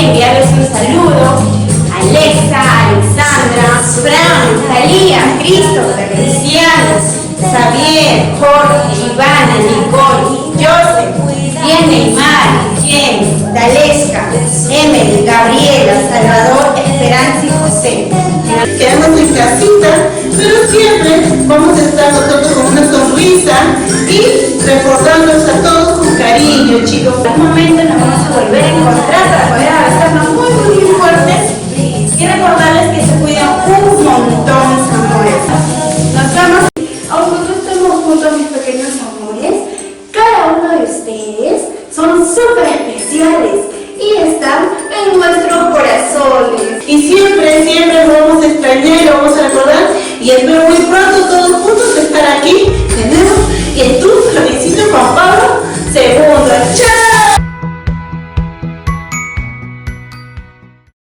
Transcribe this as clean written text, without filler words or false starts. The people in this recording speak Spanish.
enviarles un saludo a Alexa, Alexandra, Fran, Talía, Christopher, Luciano, Xavier, Jorge, Ivana, Nicole, Joseph, Neymar, James, Dalesca, Emily, Gabriela, Salvador, Esperanza y José. Quedamos en casita, pero siempre vamos a estar nosotros con una sonrisa y recordándonos a todos con cariño, chicos. En algún momento nos vamos a volver a encontrar para poder abrazarnos muy fuertes y recordarles que se cuidan un montón, amores. Nos vamos. Aunque no estemos juntos, mis pequeños amores, cada uno de ustedes son súper especiales y están en nuestros corazones. Y siempre nos vamos a extrañar y lo vamos a recordar. Y espero muy pronto todos juntos estar aquí de nuevo. Y el tú, Florecito, Juan Pablo, se